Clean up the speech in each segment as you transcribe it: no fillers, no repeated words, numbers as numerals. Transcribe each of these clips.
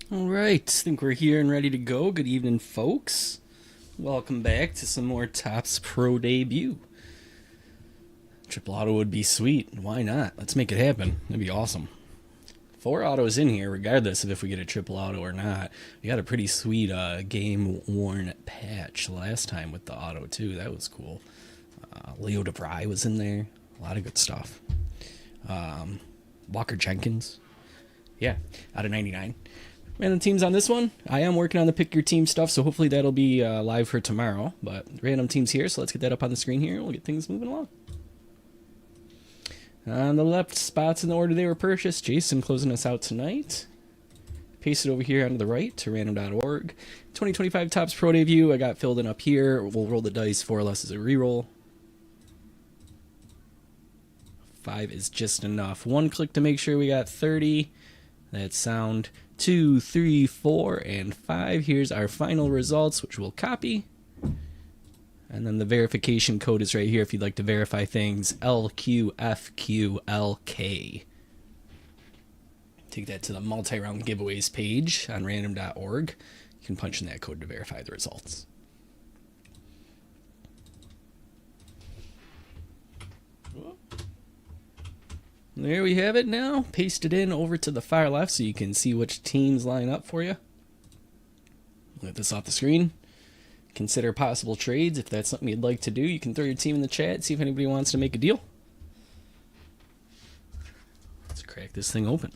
All right, I think we're here and ready to go. Good evening, folks. Welcome back to some more Topps Pro Debut. Triple auto would be sweet. Why not? Let's make it happen. That'd be awesome. 4 autos in here, regardless of if we get a triple auto or not. We got a pretty sweet game-worn patch last time with the auto, too. That was cool. Leo DeVry was in there. A lot of good stuff. Walker Jenkins. Yeah, out of 99. Random teams on this one. I am working on the pick your team stuff, so hopefully that'll be live for tomorrow. But random teams here, so let's get that up on the screen here. We'll get things moving along. On the left, spots in the order they were purchased. Jason closing us out tonight. Paste it over here onto the right to random.org. 2025 Topps Pro Debut. I got filled in up here. We'll roll the dice 4 or less as a reroll. 5 is just enough. 1 click to make sure we got 30. That's sound. 2, 3, 4, and 5. Here's our final results, which we'll copy. And then the verification code is right here if you'd like to verify things. LQFQLK. Take that to the multi-round giveaways page on random.org. You can punch in that code to verify the results. There we have it now. Paste it in over to the far left so you can see which teams line up for you. Let this off the screen. Consider possible trades. If that's something you'd like to do, you can throw your team in the chat, see if anybody wants to make a deal. Let's crack this thing open.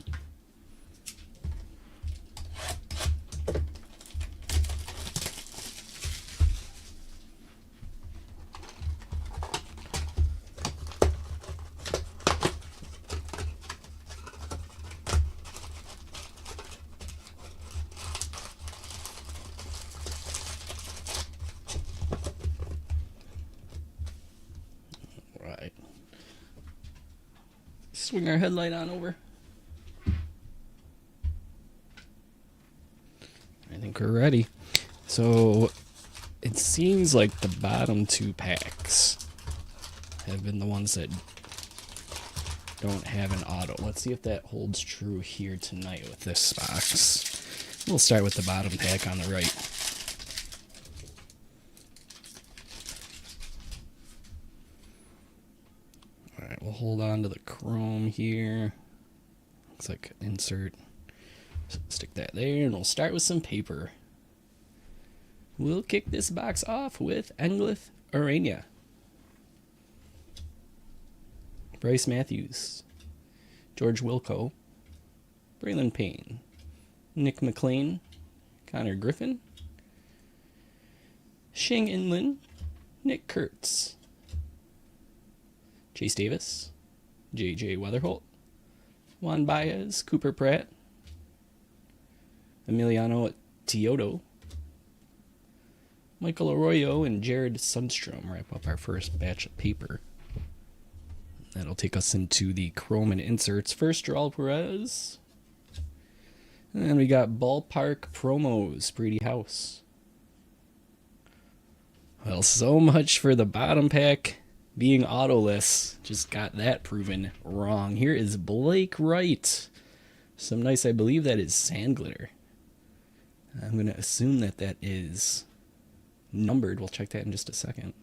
Right. Swing our headlight on over. I think we're ready. So it seems like the bottom 2 packs have been the ones that don't have an auto. Let's see if that holds true here tonight with this box. We'll start with the bottom pack on the right. Alright, we'll hold on to the chrome here. Looks like an insert. Stick that there, and we'll start with some paper. We'll kick this box off with Engleth Arena. Bryce Matthews. George Wilco. Braylon Payne. Nick McLean. Connor Griffin. Shing Inlin. Nick Kurtz. Chase Davis. J.J. Weatherholt. Juan Baez. Cooper Pratt. Emiliano Teodo. Michael Arroyo and Jared Sundstrom wrap up our first batch of paper. That'll take us into the chrome and inserts. First, Joel Perez. And then we got Ballpark Promos, Brady House. Well, so much for the bottom pack being autoless. Just got that proven wrong. Here is Blake Wright. Some nice, I believe that is sand glitter. I'm going to assume that that is numbered. We'll check that in just a second.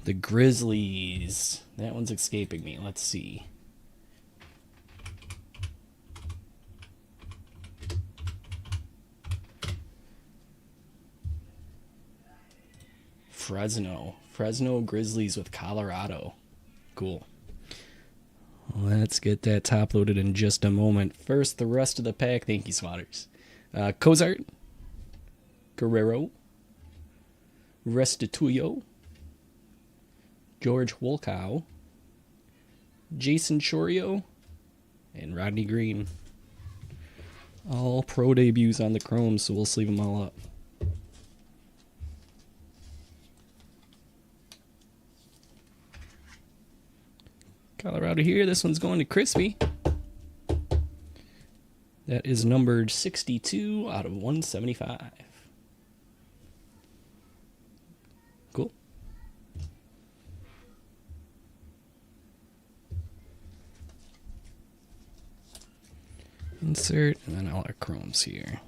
The Grizzlies. That one's escaping me. Let's see. Fresno Grizzlies with Colorado. Cool. Let's get that top loaded in just a moment. First, the rest of the pack. Thank you, Swatters. Cozart. Guerrero. Restituyo. George Wolkow. Jason Chorio. And Rodney Green. All pro debuts on the chrome, so we'll sleeve them all up. Colorado here. This one's going to Crispy. That is numbered 62 out of 175. Cool. Insert, and then all our chromes here.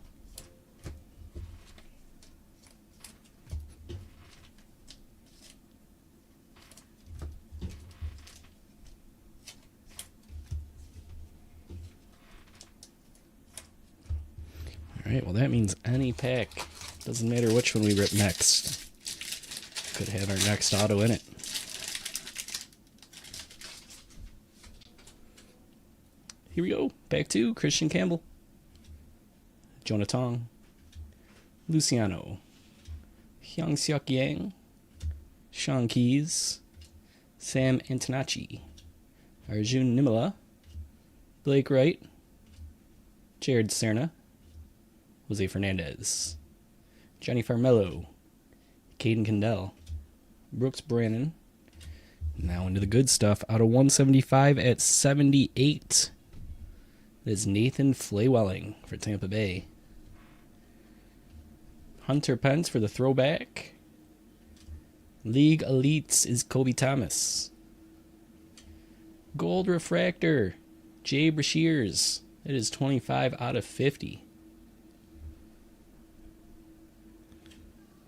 Alright, well that means any pack. Doesn't matter which one we rip next. Could have our next auto in it. Here we go. Pack 2, Christian Campbell. Jonah Tong. Luciano. Hyung Seok Yang. Sean Keys. Sam Antonacci. Arjun Nimala. Blake Wright. Jared Serna. Jose Fernandez. Johnny Farmello. Caden Kendall. Brooks Brannon. Now into the good stuff. Out of 175 at 78. That is Nathan Flaywelling for Tampa Bay. Hunter Pence for the throwback. League Elites is Kobe Thomas. Gold Refractor. Jay Brashears. It is 25 out of 50.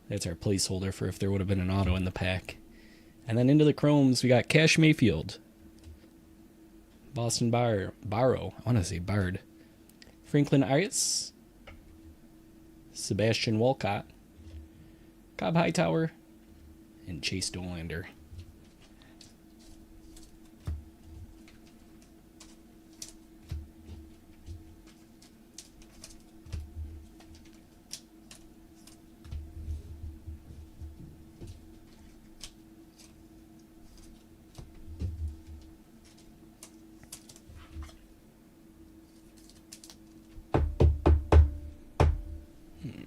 That's our placeholder for if there would have been an auto in the pack. And then into the chromes, we got Cash Mayfield. Boston Barrow. I want to say Bard. Franklin Arias. Sebastian Walcott. Cobb Hightower. And Chase Dolander.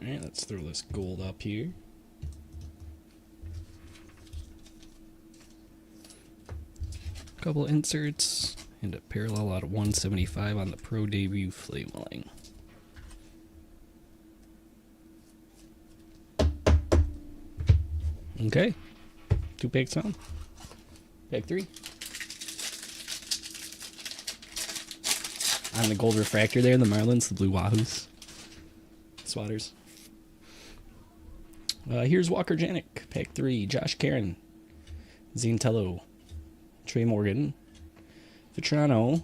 Alright, let's throw this gold up here. Couple inserts and a parallel out of 175 on the pro debut Flaywelling. Okay, 2 packs on. Pack 3. On the gold refractor there, the Marlins, the blue Wahoos. Swatters. Here's Walker Janik, pack 3. Josh Karen, Zintello, Trey Morgan, Vetrano,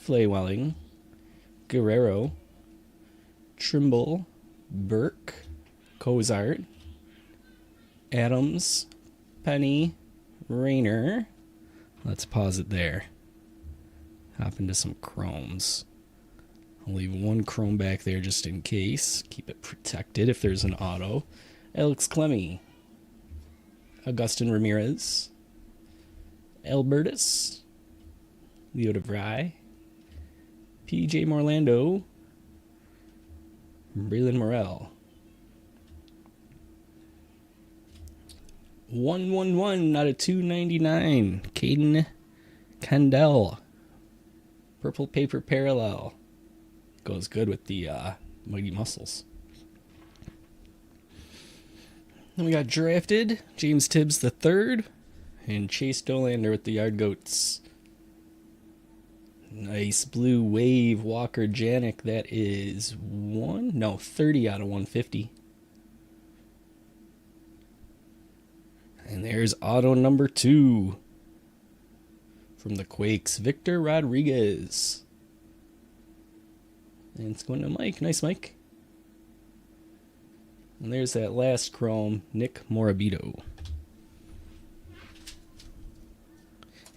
Flaywelling, Guerrero, Trimble, Burke, Cozart, Adams, Penny, Rayner. Let's pause it there. Hop into some chromes. I'll leave one chrome back there just in case. Keep it protected if there's an auto. Alex Clemmy. Augustin Ramirez. Albertus. Leo DeVry. PJ Morlando. Braylon Morrell. 111 out of 299. Caden Kendall. Purple paper parallel. Goes good with the Mighty Muscles. Then we got drafted James Tibbs III and Chase Dolander with the Yard Goats. Nice blue wave Walker Janik. That is 30 out of 150. And there's auto number 2 from the Quakes, Victor Rodriguez. And it's going to Mike. Nice, Mike. And there's that last chrome, Nick Morabito.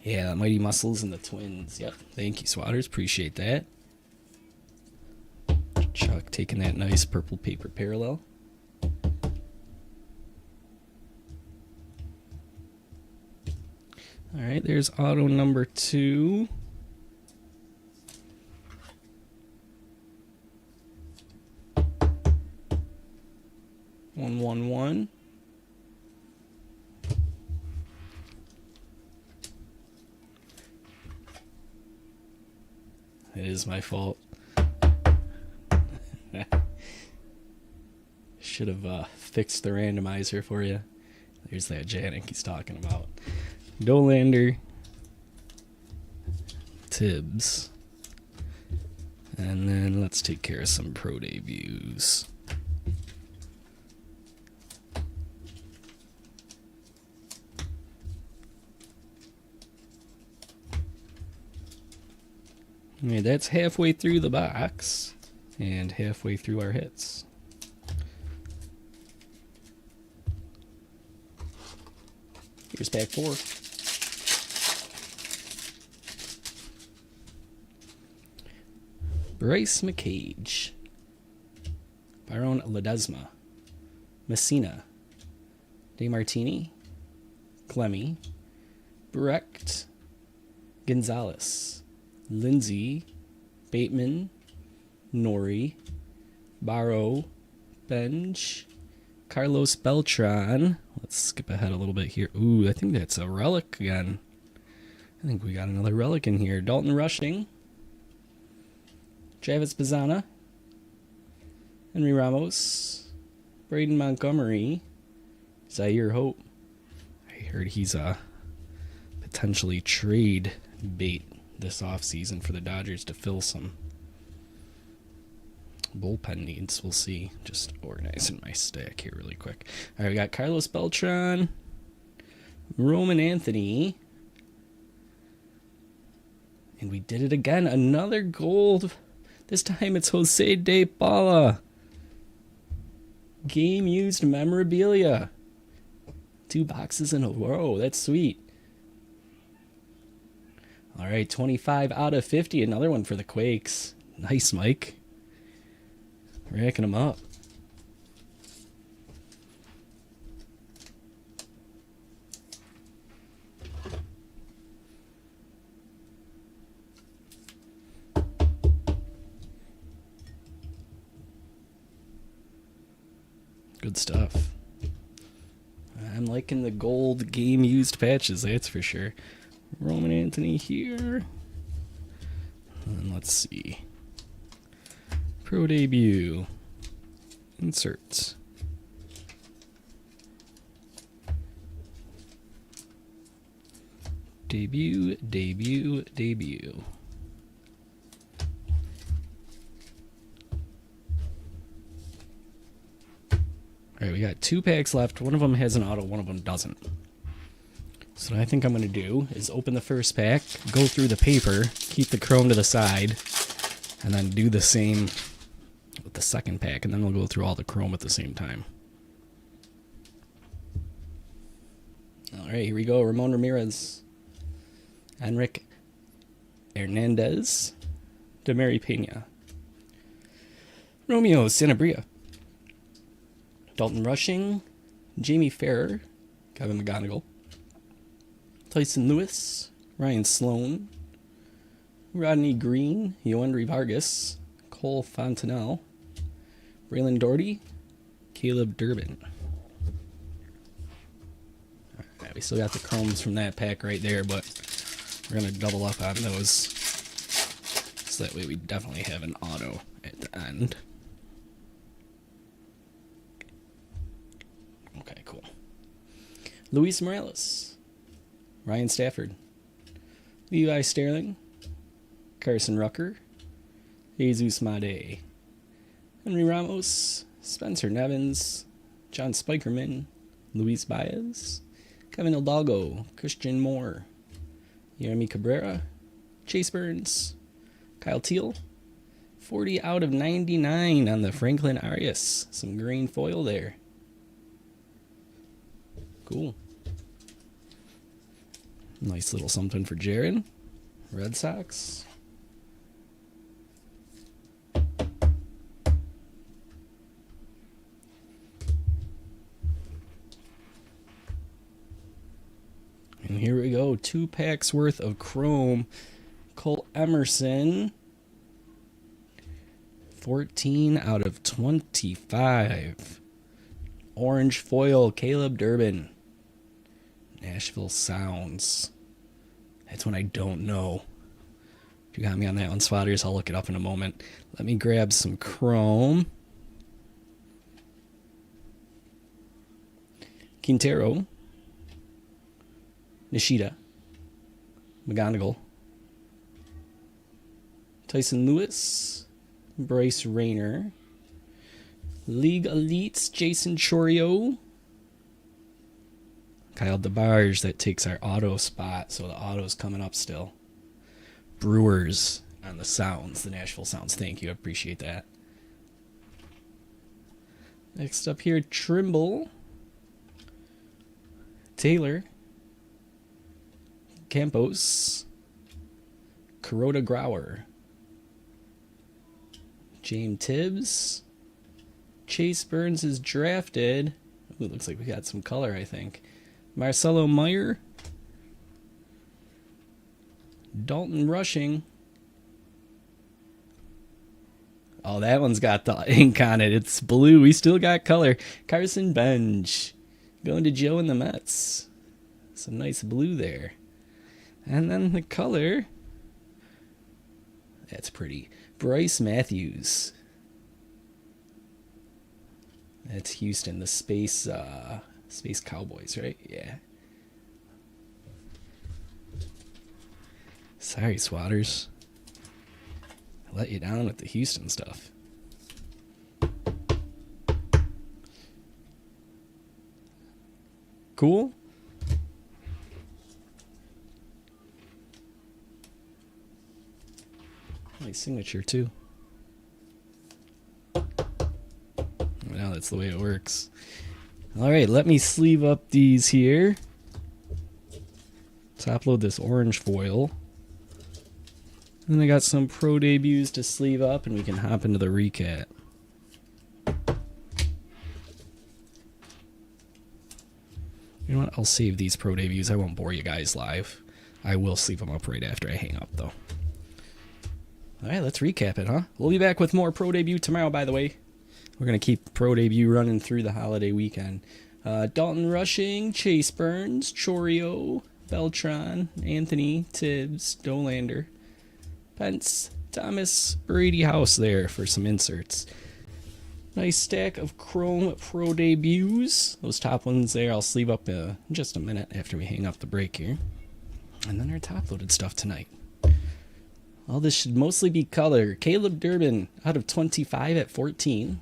Yeah, Mighty Muscles and the Twins. Yep. Thank you, Swatters. Appreciate that. Chuck taking that nice purple paper parallel. All right, there's auto number 2. One. It is my fault. Should have fixed the randomizer for you. There's that Janik he's talking about. Dolander. Tibbs. And then let's take care of some pro debuts. Okay, that's halfway through the box and halfway through our hits. Here's pack 4. Bryce McCage, Byron Ledesma, Messina, DeMartini, Clemmy, Brecht, Gonzalez, Lindsay, Bateman, Nori, Barrow, Benj, Carlos Beltran. Let's skip ahead a little bit here. Ooh, I think that's a relic again. I think we got another relic in here. Dalton Rushing, Travis Bazzana, Henry Ramos, Braden Montgomery, Zaire Hope. I heard he's a potentially trade bait this offseason for the Dodgers to fill some bullpen needs. We'll see. Just organizing my stack here really quick. All right, we got Carlos Beltran, Roman Anthony, and we did it again. Another gold. This time it's Jose De Paula. Game used memorabilia. 2 boxes in a row. That's sweet. All right, 25 out of 50. Another one for the Quakes. Nice, Mike. Racking them up. Good stuff. I'm liking the gold game used patches, that's for sure. Roman Anthony here. And let's see. Pro debut. Inserts. Debut, debut, debut. All right, we got 2 packs left. One of them has an auto, one of them doesn't. So what I think I'm going to do is open the first pack, go through the paper, keep the chrome to the side, and then do the same with the second pack, and then we'll go through all the chrome at the same time. All right, here we go. Ramon Ramirez, Enrique Hernandez, Demary Pena, Romeo Sanabria, Dalton Rushing, Jamie Farrer, Kevin McGonigal, Tyson Lewis, Ryan Sloan, Rodney Green, Yoendry Vargas, Cole Fontenelle, Braylon Doherty, Caleb Durbin. All right, we still got the chromes from that pack right there, but we're going to double up on those. So that way we definitely have an auto at the end. Okay, cool. Luis Morales, Ryan Stafford, Levi Sterling, Carson Rucker, Jesus Made, Henry Ramos, Spencer Nevins, John Spikerman, Luis Baez, Kevin Hidalgo, Christian Moore, Jeremy Cabrera, Chase Burns, Kyle Teal, 40 out of 99 on the Franklin Arias. Some green foil there. Cool. Nice little something for Jared. Red Sox. And here we go. 2 packs worth of chrome. Cole Emerson. 14 out of 25. Orange foil, Caleb Durbin. Nashville Sounds. That's when I don't know. If you got me on that one, Spotters, I'll look it up in a moment. Let me grab some chrome. Quintero. Nishida. McGonigal. Tyson Lewis, Bryce Rayner, League Elites, Jason Chorio, Kyle DeBarge, that takes our auto spot, so the auto's coming up still. Brewers on the Sounds, the Nashville Sounds. Thank you, I appreciate that. Next up here, Trimble, Taylor, Campos, Kuroda Grauer, James Tibbs, Chase Burns is drafted. Ooh, looks like we got some color, I think. Marcelo Meyer, Dalton Rushing. Oh, that one's got the ink on it. It's blue. We still got color. Carson Bench going to Joe and the Mets. Some nice blue there. And then the color. That's pretty. Bryce Matthews. That's Houston, the Space Cowboys, right? Yeah. Sorry, Swatters. I let you down with the Houston stuff. Cool. Nice signature, too. Now that's the way it works. All right, let me sleeve up these here. Top load this orange foil. And I got some pro debuts to sleeve up, and we can hop into the recap. You know what? I'll save these pro debuts. I won't bore you guys live. I will sleeve them up right after I hang up, though. All right, let's recap it, huh? We'll be back with more pro debut tomorrow, by the way. We're going to keep pro debut running through the holiday weekend. Dalton Rushing, Chase Burns, Chorio, Beltran, Anthony, Tibbs, Dolander, Pence, Thomas, Brady House there for some inserts. Nice stack of Chrome Pro debuts. Those top ones there I'll sleeve up in just a minute after we hang up the break here. And then our top-loaded stuff tonight. All this should mostly be color. Caleb Durbin out of 25 at 14.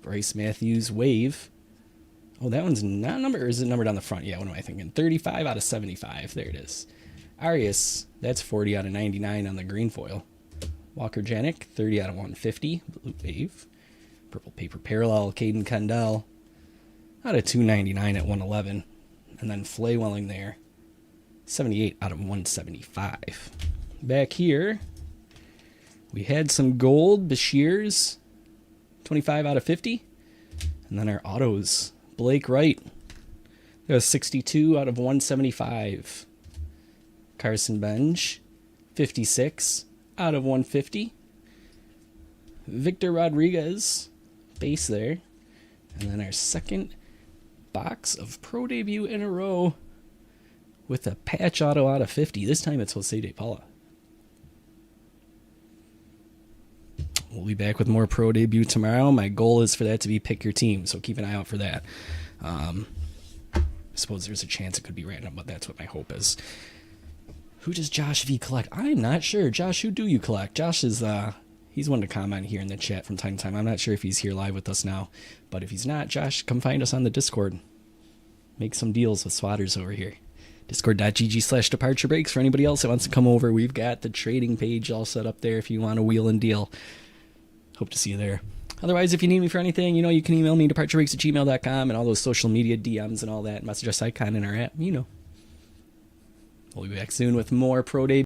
Bryce Matthews, Wave. Oh, that one's not numbered, or is it numbered on the front? Yeah, what am I thinking? 35 out of 75. There it is. Arias, that's 40 out of 99 on the green foil. Walker Janik, 30 out of 150. Blue Wave. Purple Paper Parallel, Caden Kendall, out of 299 at 111. And then Flaywelling there, 78 out of 175. Back here, we had some gold. Bashirs, 25 out of 50. And then our autos. Blake Wright, got a 62 out of 175. Carson Bench, 56 out of 150. Victor Rodriguez, base there. And then our second box of pro debut in a row with a patch auto out of 50. This time it's Jose De Paula. We'll be back with more pro debut tomorrow. My goal is for that to be pick your team, so keep an eye out for that. I suppose there's a chance it could be random, but that's what my hope is. Who does Josh V collect? I'm not sure. Josh, who do you collect? Josh is, he's one to comment here in the chat from time to time. I'm not sure if he's here live with us now, but if he's not, Josh, come find us on the Discord. Make some deals with Swatters over here. Discord.gg/departure breaks. For anybody else that wants to come over, we've got the trading page all set up there if you want to wheel and deal. Hope to see you there. Otherwise, if you need me for anything, you can email me, departurebreaks@gmail.com, and all those social media DMs and all that. Message us icon in our app, We'll be back soon with more Pro Day.